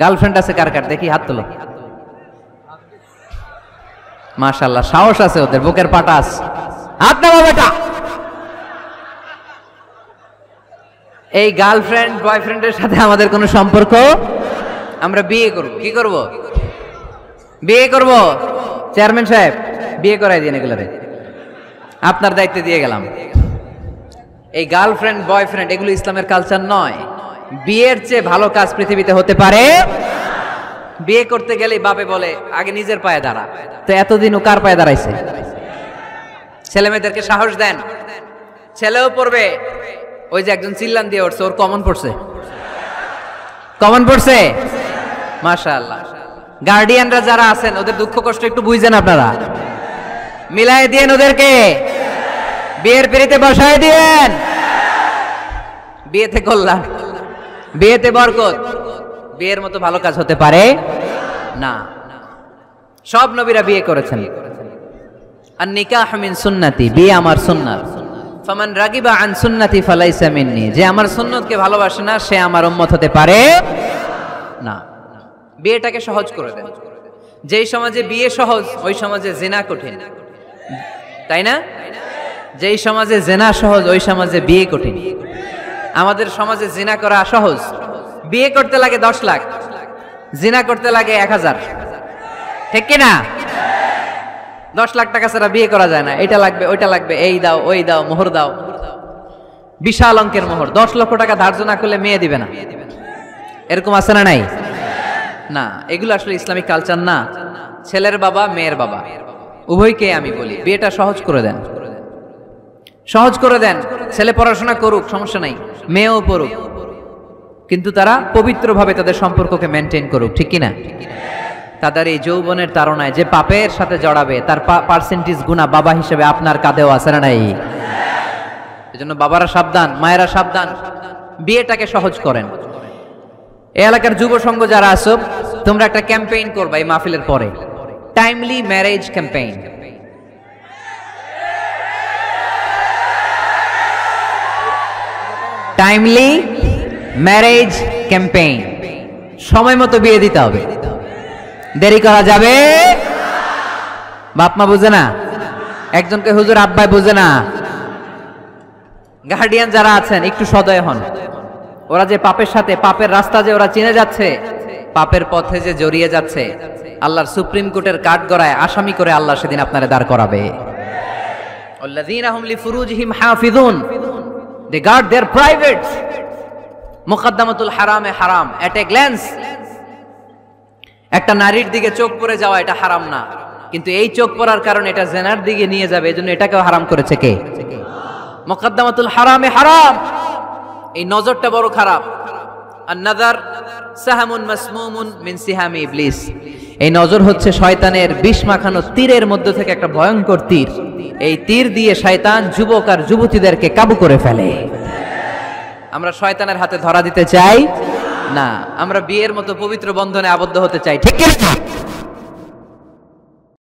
Girlfriend আছে কার কার দেখি হাত তোলো। মাশাআল্লাহ, সাহস আছে ওদের, বুকের পাটা আছে। হাত নামা বেটা। এই গার্লফ্রেন্ড বয়ফ্রেন্ডের সাথে আমাদের কোনো সম্পর্ক, আমরা বিয়ে করব। কি করব? বিয়ে করব। চেয়ারম্যান সাহেব বিয়ে করাই দিন এগুলোরে, আপনার দায়িত্বে দিয়ে গেলাম। এই গার্লফ্রেন্ড বয়ফ্রেন্ড এগুলো ইসলামের কালচার নয়। বিয়ের চেয়ে ভালো কাজ পৃথিবীতে হতে পারে। বিয়ে করতে গেলেই বাপে বলে আগে নিজের পায়ে দাঁড়া। তো এতদিন ও কার পায়ে দাঁড়াইছে? ছেলে মেয়েদেরকে সাহস দেন, ছেলেও পড়বে। ওই যে একজন চিল্লান দিয়ে উঠছে, ওর কমন পড়ছে, কমন পড়ছে। মাশাআল্লাহ। গার্ডিয়ানরা যারা আছেন ওদের দুঃখ কষ্ট একটু বুঝেন আপনারা, মিলাই দিয়েন ওদেরকে, বিয়ের পিড়িতে বসায় দিয়েন। বিয়েতে কল্যাণ, বিয়েতে বরকত। বিয়ের মতো ভালো কাজ হতে পারে না। সব নবীরা বিয়ে করেছেন। আর নিকাহ মিন সুন্নতি, বিয়ে আমার সুন্নাত। ফামান রাগিবা আন সুন্নতি ফালাইসা মিন্নি, যে আমার সুন্নতকে ভালোবাসে না সে আমার উম্মত হতে পারে না। বিয়েটাকে সহজ করে দেন। যেই সমাজে বিয়ে সহজ ওই সমাজে জিনা কঠিন, তাই না? যেই সমাজে জিনা সহজ ওই সমাজে বিয়ে কঠিন। আমাদের সমাজে জিনা করা সহজ, বিয়ে করতে লাগে 10 লাখ, জিনা করতে লাগে 1000। ঠিক কিনা? 10 লাখ টাকা ছাড়া বিয়ে করা যায় না। এটা লাগবে, ওইটা লাগবে, এই দাও, ওই দাও, মোহর দাও, বিশাল অঙ্কের মোহর। 10 লক্ষ টাকা ধার্য না করলে মেয়ে দিবে না। এরকম আছে না নাই? না, এগুলো আসলে ইসলামিক কালচার না। ছেলের বাবা মেয়ের বাবা উভয়কে আমি বলি বিয়েটা সহজ করে দেন, সহজ করে দেন। ছেলে পড়াশোনা করুক, সমস্যা নাই, মেয়েও পড়ুক, কিন্তু তারা পবিত্রভাবে তাদের সম্পর্ককে মেনটেন করুক। ঠিক কিনা? তাদের এই যৌবনের তাড়নায় যে পাপের সাথে জড়াবে তার পার্সেন্টেজ গুণা বাবা হিসেবে আপনার কাঁধেও আছে না নাই? এজন্য বাবারা সাবধান, মায়েরা সাবধান, বিয়েটাকে সহজ করেন। এই এলাকার যুব সংঘ যারা আছো, তোমরা একটা ক্যাম্পেইন করবা এই মাহফিলের পরে, timely marriage campaign. Timely marriage campaign. সময় মতো বিয়ে দিতে হবে, দেরি করা যাবে। বাপ মা বুঝে না, একজনকে হুজুর আব্বাই বুঝে না। গার্ডিয়ান যারা আছেন একটু সদয় হন। ওরা যে পাপের সাথে, পাপের রাস্তা যে ওরা চিনে যাচ্ছে, পাপের পথে যে জড়িয়ে যাচ্ছে, আল্লাহর সুপ্রিম কোর্টের কাঠগড়ায় আসামি করে আল্লাহ সেদিন আপনারে দাঁড় করাবে। আল্লাযীনা হুম লিফুরুজিহিম হাফিজুন, দে গার্ড देयर প্রাইভেটস। মুকদ্দমাতুল হারামে হারাম, এট এ গ্ল্যান্স। একটা নারীর দিকে চোখ পড়ে যাওয়া এটা হারাম না, কিন্তু এই চোখ পড়ার কারণে এটা জিনার দিকে নিয়ে যাবে, এজন্য এটাকেও হারাম করেছে কে? মুকদ্দমাতুল হারামে হারাম। এই নজরটা বড় খারাপ। আন-নাযার সাহামুন মাসমুমুন মিন সিহামি ইবলিস। এই নজর হচ্ছে শয়তানের বিষ মাখানো তীরের মধ্যে থেকে একটা ভয়ঙ্কর তীর। এই তীর দিয়ে শয়তান যুবক আর যুবতীদেরকে কাবু করে ফেলে। আমরা শয়তানের হাতে ধরা দিতে চাই না, আমরা বিয়ের মতো পবিত্র বন্ধনে আবদ্ধ হতে চাই। ঠিক কি না?